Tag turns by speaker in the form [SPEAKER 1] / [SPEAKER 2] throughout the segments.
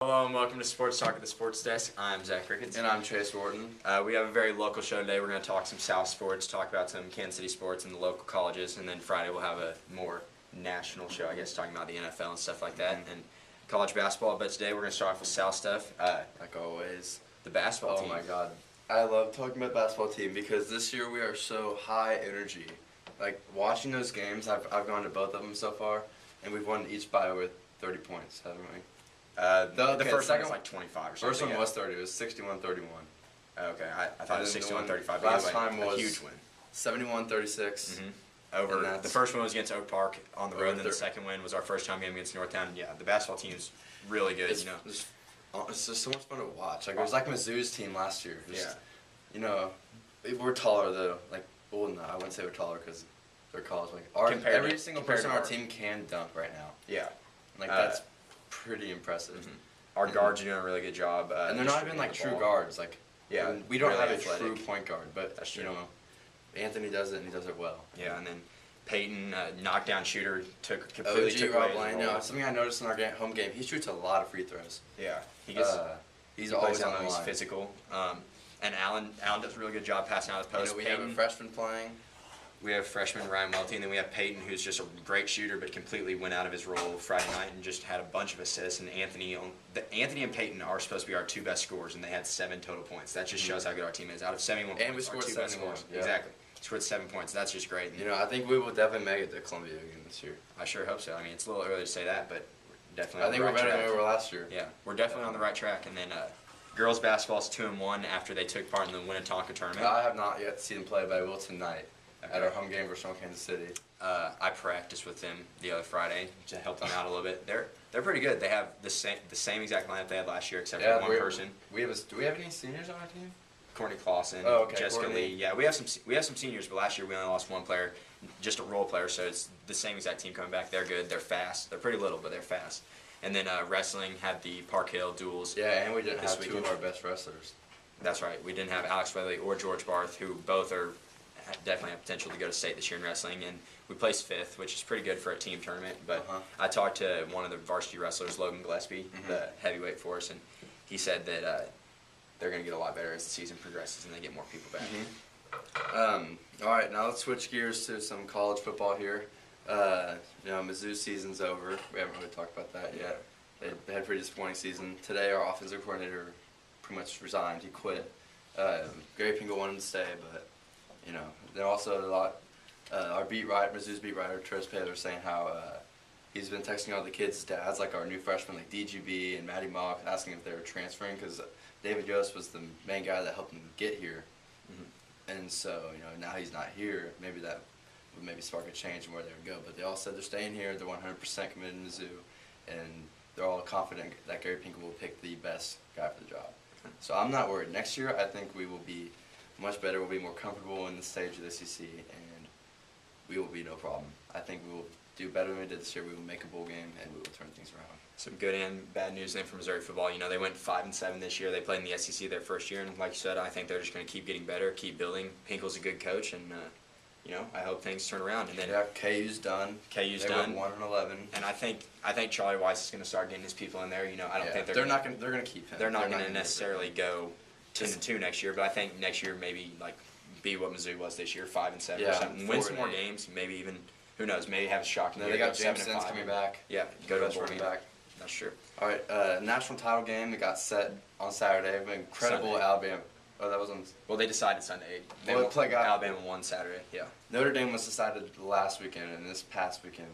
[SPEAKER 1] Hello and welcome to Sports Talk at the Sports Desk. I'm Zach Ricketts.
[SPEAKER 2] And I'm Chase Wharton.
[SPEAKER 1] We have a very local show today. We're going to talk some South sports, talk about some Kansas City sports and the local colleges, and then Friday we'll have a more national show, I guess, talking about the NFL and stuff like that, and college basketball. But today we're going to start off with South stuff.
[SPEAKER 2] Like always.
[SPEAKER 1] The basketball team.
[SPEAKER 2] Oh my God. I love talking about basketball team because this year we are so high energy. Like watching those games, I've gone to both of them so far, and we've won each by over 30 points, haven't we?
[SPEAKER 1] The first one was like 25 or something.
[SPEAKER 2] First one was 30. It was 61-31.
[SPEAKER 1] Okay, I thought it was 61-35.
[SPEAKER 2] Last time was
[SPEAKER 1] a huge win.
[SPEAKER 2] 71-36.
[SPEAKER 1] Over the first one was against Oak Park on the road, and then the second win was our first time game against Northtown. Yeah, the basketball team's really good.
[SPEAKER 2] It's just so much fun to watch. Like it was like Mizzou's team last year. We're taller though. Like, well, no, I wouldn't say we're taller because they're college. Like every single person on our team can dunk right now.
[SPEAKER 1] Yeah,
[SPEAKER 2] like that's pretty impressive.
[SPEAKER 1] Our guards are doing a really good job.
[SPEAKER 2] And they're not even like true guards. Like we don't
[SPEAKER 1] really
[SPEAKER 2] have a true point guard, but
[SPEAKER 1] that's true.
[SPEAKER 2] Anthony does it and he does it well.
[SPEAKER 1] Yeah, and then Peyton, knockdown shooter, completely took away his role.
[SPEAKER 2] Something I noticed in our home game, he shoots a lot of free throws.
[SPEAKER 1] Yeah,
[SPEAKER 2] he's always on the line.
[SPEAKER 1] He's physical. And Allen does a really good job passing out of the post.
[SPEAKER 2] We have a freshman playing.
[SPEAKER 1] We have freshman Ryan Welty, and then we have Peyton, who's just a great shooter, but completely went out of his role Friday night and just had a bunch of assists. And Anthony and Peyton are supposed to be our two best scorers, and they had 7 total points. That just shows how good our team is. Out of 71
[SPEAKER 2] and
[SPEAKER 1] points,
[SPEAKER 2] we scored 71. Yeah.
[SPEAKER 1] Exactly. Scored 7 points. That's just great.
[SPEAKER 2] And, I think we will definitely make it to Columbia again this year.
[SPEAKER 1] I sure hope so. I mean, it's a little early to say that, but we're definitely.
[SPEAKER 2] I think we're better than we were last year.
[SPEAKER 1] Yeah, we're definitely on the right track. And then girls basketball is 2-1 after they took part in the Winnetonka tournament.
[SPEAKER 2] I have not yet seen them play, but I will tonight. At our home game versus Kansas City.
[SPEAKER 1] I practiced with them the other Friday to help them out a little bit. They're pretty good. They have the same exact lineup they had last year, except for one person.
[SPEAKER 2] Do we have any seniors on our team?
[SPEAKER 1] Courtney Clausen, Jessica Lee. Yeah, we have some seniors, but last year we only lost one player, just a role player. So it's the same exact team coming back. They're good. They're fast. They're pretty little, but they're fast. And then wrestling had the Park Hill duels.
[SPEAKER 2] Yeah, and we didn't have two of our best wrestlers.
[SPEAKER 1] That's right. We didn't have Alex Weatherly or George Barth, who both are definitely have potential to go to state this year in wrestling, and we placed 5th, which is pretty good for a team tournament. But I talked to one of the varsity wrestlers, Logan Gillespie, the heavyweight for us, and he said that they're going to get a lot better as the season progresses and they get more people back.
[SPEAKER 2] All right, now let's switch gears to some college football here. Mizzou's season's over. We haven't really talked about that yet. They had a pretty disappointing season. Today, our offensive coordinator pretty much resigned. He quit. Gary Pingle wanted to stay, but then also a lot. Our Mizzou's beat writer, Tres Taylor, saying how he's been texting all the kids' dads, like our new freshmen, like DGB and Maddie Mock, asking if they were transferring because David Yost was the main guy that helped them get here. And so, now he's not here. Maybe that would maybe spark a change in where they would go. But they all said they're staying here. They're 100% committed to Mizzou, and they're all confident that Gary Pingle will pick the best guy for the job. So I'm not worried. Next year, I think we will be much better. We'll be more comfortable in the stage of the SEC, and we will be no problem. I think we will do better than we did this year. We will make a bowl game, and we will turn things around.
[SPEAKER 1] Some good and bad news then for Missouri football. They went 5-7 this year. They played in the SEC their first year, and like you said, I think they're just going to keep getting better, keep building. Pinkle's a good coach, and I hope things turn around. And then
[SPEAKER 2] KU's done.
[SPEAKER 1] KU's
[SPEAKER 2] they
[SPEAKER 1] done.
[SPEAKER 2] Went 1-11.
[SPEAKER 1] And I think Charlie Weiss is going to start getting his people in there. I don't think
[SPEAKER 2] they're not going. They're going to keep him.
[SPEAKER 1] They're not going to necessarily go 10-2 next year, but I think next year maybe be what Mizzou was this year, 5-7 or something. Win some more games, maybe even who knows, maybe have a shocking year.
[SPEAKER 2] They got James Sims coming back.
[SPEAKER 1] Yeah, go to the bowl game. Back. That's true.
[SPEAKER 2] All right, national title game that got set on Saturday. Incredible Sunday. Alabama. Oh, that was on.
[SPEAKER 1] Well, they decided Sunday. Alabama won Saturday. Yeah.
[SPEAKER 2] Notre Dame was decided last weekend, and this past weekend,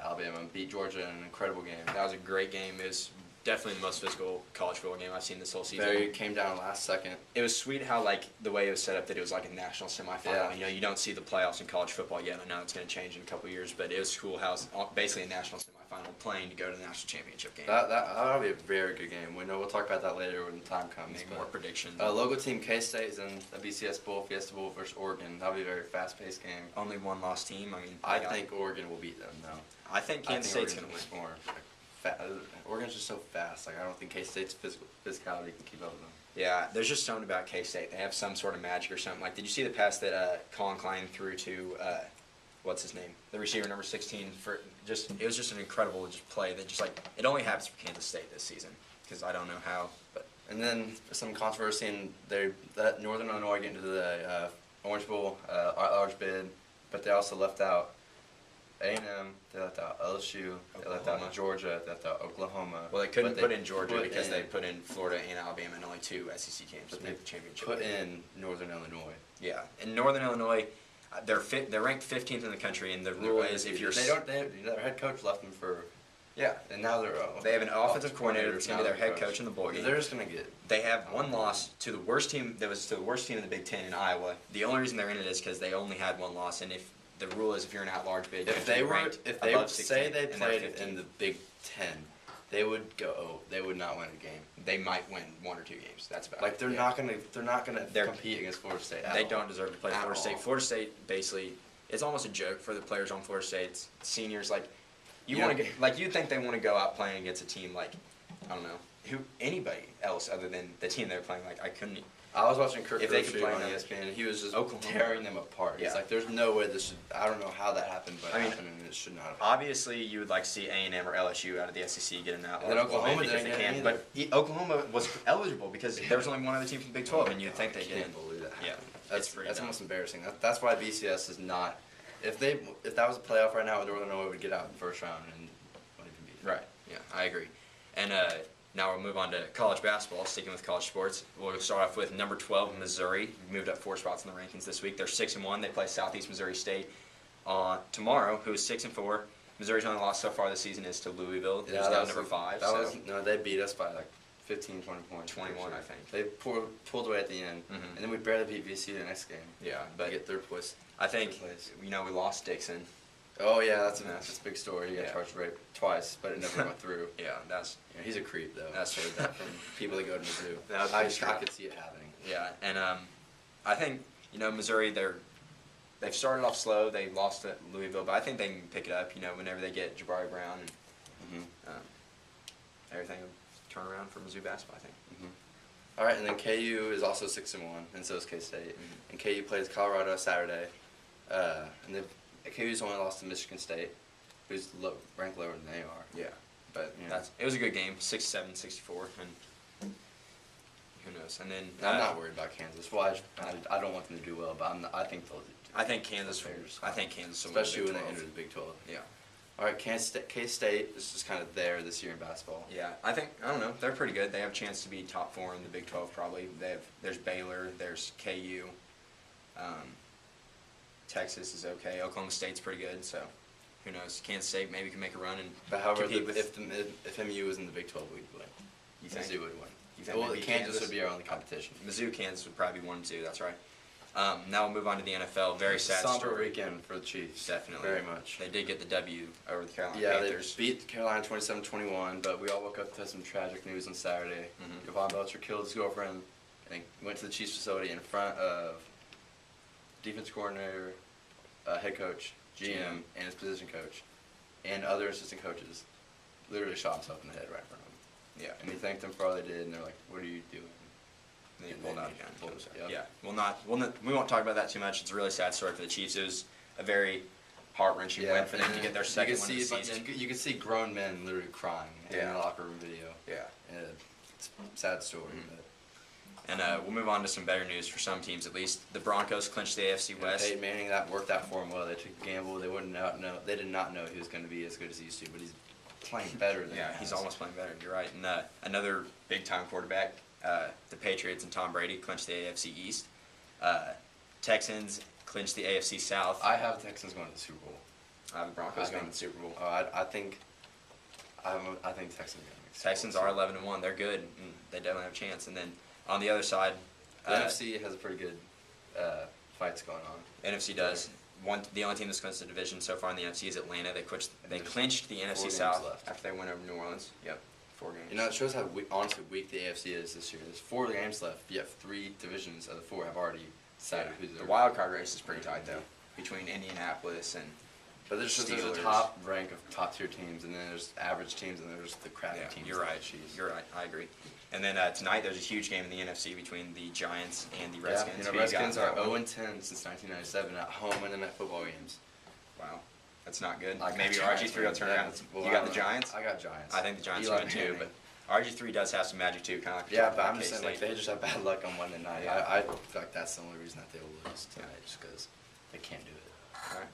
[SPEAKER 2] Alabama beat Georgia in an incredible game.
[SPEAKER 1] That was a great game. It was definitely the most physical college football game I've seen this whole season.
[SPEAKER 2] It came down last second.
[SPEAKER 1] It was sweet how the way it was set up that it was like a national semifinal. Yeah. You don't see the playoffs in college football yet. I know it's going to change in a couple of years, but it was cool how it's basically a national semifinal playing to go to the national championship game.
[SPEAKER 2] That'll be a very good game. We'll talk about that later when the time comes.
[SPEAKER 1] Maybe more predictions.
[SPEAKER 2] Local team K-State is in the BCS Bowl, Fiesta Bowl versus Oregon. That'll be a very fast-paced game.
[SPEAKER 1] Only one lost team.
[SPEAKER 2] I think Oregon will beat them though.
[SPEAKER 1] I think Kansas State's going to win.
[SPEAKER 2] More. Oregon's just so fast. I don't think K-State's physicality can keep up with them.
[SPEAKER 1] Yeah, there's just something about K-State. They have some sort of magic or something. Did you see the pass that Colin Klein threw to what's his name, the receiver number 16? It was just an incredible play that it only happens for Kansas State this season. because I don't know how.
[SPEAKER 2] And then some controversy in that Northern Illinois get into the Orange Bowl, large bid, but they also left out A&M, they left out LSU, they left
[SPEAKER 1] Oklahoma.
[SPEAKER 2] out Georgia, they left out Oklahoma.
[SPEAKER 1] Well, they couldn't
[SPEAKER 2] but
[SPEAKER 1] put in Georgia
[SPEAKER 2] put
[SPEAKER 1] because
[SPEAKER 2] in-
[SPEAKER 1] they put in Florida and Alabama and only 2 SEC games to
[SPEAKER 2] But they
[SPEAKER 1] make the championship.
[SPEAKER 2] put in Northern Illinois.
[SPEAKER 1] Yeah, in Northern Illinois, they're ranked 15th in the country, and the rule is if you're
[SPEAKER 2] Their head coach left them for,
[SPEAKER 1] yeah,
[SPEAKER 2] and now
[SPEAKER 1] they have an offensive coordinator that's going to be their head coach in the bowl game.
[SPEAKER 2] They're just going to get.
[SPEAKER 1] They have one loss to the worst team. That was to the worst team in the Big Ten in Iowa. The only reason they're in it is because they only had one loss, and if the rule is if you're an at-large bid, you have
[SPEAKER 2] If
[SPEAKER 1] to
[SPEAKER 2] they
[SPEAKER 1] be
[SPEAKER 2] were,
[SPEAKER 1] ranked
[SPEAKER 2] if they
[SPEAKER 1] above
[SPEAKER 2] say
[SPEAKER 1] 16,
[SPEAKER 2] they
[SPEAKER 1] and they're
[SPEAKER 2] played
[SPEAKER 1] 15.
[SPEAKER 2] in the Big Ten, they would go. They would not win a game.
[SPEAKER 1] They might win 1 or 2 games. That's about
[SPEAKER 2] Like
[SPEAKER 1] it.
[SPEAKER 2] they're
[SPEAKER 1] Yeah.
[SPEAKER 2] not gonna. They're not gonna
[SPEAKER 1] They're-
[SPEAKER 2] compete against Florida State. At
[SPEAKER 1] They
[SPEAKER 2] all.
[SPEAKER 1] don't deserve to play
[SPEAKER 2] At
[SPEAKER 1] Florida State.
[SPEAKER 2] all.
[SPEAKER 1] Florida State basically, it's almost a joke for the players on Florida State. It's seniors, like you
[SPEAKER 2] Yeah.
[SPEAKER 1] want to get, like you'd think they want to go out playing against a team like I don't know anybody else other than the team they're playing. Like I couldn't.
[SPEAKER 2] I was watching Kirk
[SPEAKER 1] If they could
[SPEAKER 2] Herbstreit
[SPEAKER 1] play
[SPEAKER 2] on
[SPEAKER 1] another-
[SPEAKER 2] ESPN, and he was just
[SPEAKER 1] Oklahoma.
[SPEAKER 2] tearing them apart.
[SPEAKER 1] Yeah.
[SPEAKER 2] It's like there's no way this should. I don't know how that happened, but
[SPEAKER 1] I
[SPEAKER 2] it
[SPEAKER 1] mean,
[SPEAKER 2] happened, and it should not have.
[SPEAKER 1] Obviously, you would like to see A&M or LSU out of the SEC get an out.
[SPEAKER 2] And then Oklahoma
[SPEAKER 1] because
[SPEAKER 2] didn't
[SPEAKER 1] they
[SPEAKER 2] get
[SPEAKER 1] can.
[SPEAKER 2] it
[SPEAKER 1] But Oklahoma was eligible because there was only one other team from the Big 12, and you'd think they
[SPEAKER 2] I
[SPEAKER 1] get
[SPEAKER 2] can't
[SPEAKER 1] in.
[SPEAKER 2] believe that.
[SPEAKER 1] Yeah,
[SPEAKER 2] happened.
[SPEAKER 1] it's pretty
[SPEAKER 2] That's
[SPEAKER 1] dumb.
[SPEAKER 2] almost embarrassing. That's why BCS is not. If that was a playoff right now, Northern Illinois would get out in the first round and wouldn't even be.
[SPEAKER 1] Right. Yeah, I agree. And now we'll move on to college basketball. Sticking with college sports, we'll start off with number 12 Missouri. Moved up 4 spots in the rankings this week. They're 6-1. They play Southeast Missouri State tomorrow, who is 6-4. Missouri's only loss so far this season is to Louisville, who's now number 5.
[SPEAKER 2] No, they beat us by like 15, 20 points.
[SPEAKER 1] 21, I think.
[SPEAKER 2] They pulled away at the end,
[SPEAKER 1] Mhm.
[SPEAKER 2] and then we barely beat VC the next game.
[SPEAKER 1] Yeah,
[SPEAKER 2] But
[SPEAKER 1] but
[SPEAKER 2] get third place.
[SPEAKER 1] I think
[SPEAKER 2] third place.
[SPEAKER 1] we know we lost Dixon.
[SPEAKER 2] Oh yeah, that's
[SPEAKER 1] Yeah.
[SPEAKER 2] a big story. He got
[SPEAKER 1] Yeah.
[SPEAKER 2] charged with rape twice, but it never went through.
[SPEAKER 1] Yeah, that's
[SPEAKER 2] Yeah, he's a creep though.
[SPEAKER 1] That's
[SPEAKER 2] I've heard that from people that go to Mizzou.
[SPEAKER 1] That was
[SPEAKER 2] I
[SPEAKER 1] pretty true.
[SPEAKER 2] could see it happening.
[SPEAKER 1] yeah, and I think Missouri they've started off slow. They lost at Louisville, but I think they can pick it up. Whenever they get Jabari Brown and
[SPEAKER 2] Mm-hmm.
[SPEAKER 1] everything will turn around for Mizzou basketball. I think.
[SPEAKER 2] All right, and then KU is also 6-1, and so is K State. And KU plays Colorado Saturday, and KU's only lost to Michigan State, who's ranked lower than they are.
[SPEAKER 1] Yeah, but
[SPEAKER 2] Yeah.
[SPEAKER 1] it was a good game, 67, 64, and who knows? And then
[SPEAKER 2] I'm not worried about Kansas. Well, I don't want them to do well, but I think they'll.
[SPEAKER 1] I think Kansas.
[SPEAKER 2] Bears.
[SPEAKER 1] I think Kansas will
[SPEAKER 2] Especially
[SPEAKER 1] win
[SPEAKER 2] when
[SPEAKER 1] the
[SPEAKER 2] they
[SPEAKER 1] Big
[SPEAKER 2] enter the Big 12.
[SPEAKER 1] 12. Yeah.
[SPEAKER 2] All right, K-State is just kind of there this year in basketball.
[SPEAKER 1] Yeah, I don't know. They're pretty good. They have a chance to be top 4 in the Big 12 probably. There's Baylor, there's KU, Texas is okay. Oklahoma State's pretty good. So who knows? Kansas State maybe can make a run and
[SPEAKER 2] But however,
[SPEAKER 1] compete with.
[SPEAKER 2] if MU was in the Big 12, we'd win.
[SPEAKER 1] You think?
[SPEAKER 2] Mizzou would win.
[SPEAKER 1] You think
[SPEAKER 2] Well,
[SPEAKER 1] maybe
[SPEAKER 2] Kansas would be our only competition.
[SPEAKER 1] Mizzou, Kansas would probably be 1-2. That's right. Now we'll move on to the NFL. Very sad
[SPEAKER 2] Somber
[SPEAKER 1] story.
[SPEAKER 2] weekend for the Chiefs.
[SPEAKER 1] Definitely.
[SPEAKER 2] Very much.
[SPEAKER 1] They did get the W over the Carolina
[SPEAKER 2] Yeah,
[SPEAKER 1] Panthers.
[SPEAKER 2] they beat Carolina 27-21, but we all woke up to some tragic news on Saturday.
[SPEAKER 1] Mhm.
[SPEAKER 2] Javon Belcher killed his girlfriend and went to the Chiefs facility in front of defense coordinator, head coach, GM, and his position coach, and other assistant coaches. Literally shot himself in the head right in front of him.
[SPEAKER 1] Yeah.
[SPEAKER 2] And he thanked them for all they did, and they're like, "What are you doing?"
[SPEAKER 1] They
[SPEAKER 2] And
[SPEAKER 1] pulled
[SPEAKER 2] then
[SPEAKER 1] out
[SPEAKER 2] he
[SPEAKER 1] again.
[SPEAKER 2] pulled himself, yep.
[SPEAKER 1] Yeah, we won't talk about that too much. It's a really sad story for the Chiefs. It was a very heart-wrenching win for them to get their second win of the season.
[SPEAKER 2] You could see grown men literally crying in
[SPEAKER 1] Yeah.
[SPEAKER 2] the locker room video.
[SPEAKER 1] Yeah.
[SPEAKER 2] It's a sad story.
[SPEAKER 1] Mhm.
[SPEAKER 2] But
[SPEAKER 1] And we'll move on to some better news for some teams at least. The Broncos clinched the AFC West.
[SPEAKER 2] Peyton Manning, that worked out for him well. They took a gamble. They wouldn't know. They did not know he was going to be as good as he used to, but he's playing better than
[SPEAKER 1] Yeah,
[SPEAKER 2] he
[SPEAKER 1] he's
[SPEAKER 2] has.
[SPEAKER 1] almost playing better. You're right. And another big-time quarterback, the Patriots and Tom Brady clinched the AFC East. Texans clinched the AFC South.
[SPEAKER 2] I have Texans going to the Super Bowl.
[SPEAKER 1] The Broncos
[SPEAKER 2] I
[SPEAKER 1] going to
[SPEAKER 2] think-
[SPEAKER 1] the Super Bowl.
[SPEAKER 2] I think Texans are going to make the Super
[SPEAKER 1] Texans
[SPEAKER 2] Bowl.
[SPEAKER 1] are 11-1. They're good. And they definitely have a chance. And then on the other side,
[SPEAKER 2] The NFC has a pretty good fights going on.
[SPEAKER 1] NFC does. The only team that's clinched the division so far in the NFC is Atlanta. They clinched the
[SPEAKER 2] 4
[SPEAKER 1] NFC
[SPEAKER 2] games
[SPEAKER 1] South
[SPEAKER 2] left.
[SPEAKER 1] after they went over New Orleans. Yep, 4 games.
[SPEAKER 2] You know, it shows how honestly weak the AFC is this year. There's 4 games left, yet 3 divisions of the 4 have already decided who's
[SPEAKER 1] the
[SPEAKER 2] their
[SPEAKER 1] wild card race is pretty tight though, between Indianapolis and
[SPEAKER 2] But there's a
[SPEAKER 1] Steelers.
[SPEAKER 2] top rank of top tier teams, and then there's average teams, and then there's the crappy teams.
[SPEAKER 1] You're
[SPEAKER 2] like
[SPEAKER 1] right.
[SPEAKER 2] the Chiefs.
[SPEAKER 1] You're right. I agree. And then tonight there's a huge game in the NFC between the Giants and the
[SPEAKER 2] Yeah,
[SPEAKER 1] Redskins.
[SPEAKER 2] you know,
[SPEAKER 1] Who got
[SPEAKER 2] Redskins
[SPEAKER 1] in
[SPEAKER 2] are
[SPEAKER 1] that one?
[SPEAKER 2] 0-10 since 1997 at home and in at football games.
[SPEAKER 1] Wow, that's not good.
[SPEAKER 2] I got
[SPEAKER 1] Maybe
[SPEAKER 2] Giants,
[SPEAKER 1] RG3 will turn
[SPEAKER 2] man.
[SPEAKER 1] around.
[SPEAKER 2] Well,
[SPEAKER 1] You got the Giants?
[SPEAKER 2] I got Giants.
[SPEAKER 1] I think the Giants
[SPEAKER 2] Eli
[SPEAKER 1] win too,
[SPEAKER 2] Manning.
[SPEAKER 1] but RG3 does have some magic too, kind of like
[SPEAKER 2] Yeah, but I'm just saying,
[SPEAKER 1] K-State.
[SPEAKER 2] like, they just have bad luck on Monday night.
[SPEAKER 1] Yeah.
[SPEAKER 2] I feel like that's the only reason that they will lose tonight, just because they can't do it.
[SPEAKER 1] All right.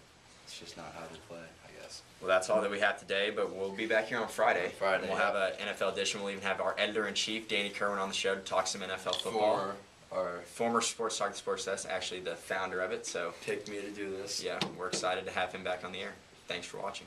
[SPEAKER 2] It's just not how they play, I guess.
[SPEAKER 1] Well, that's all that we have today, but we'll be back here on Friday.
[SPEAKER 2] Friday,
[SPEAKER 1] We'll
[SPEAKER 2] yeah.
[SPEAKER 1] have an NFL edition. We'll even have our editor-in-chief, Danny Kerwin, on the show to talk some NFL football. Former Sports Talk Sports Desk, actually the founder of it. So,
[SPEAKER 2] Picked me to do this.
[SPEAKER 1] yeah, we're excited to have him back on the air. Thanks for watching.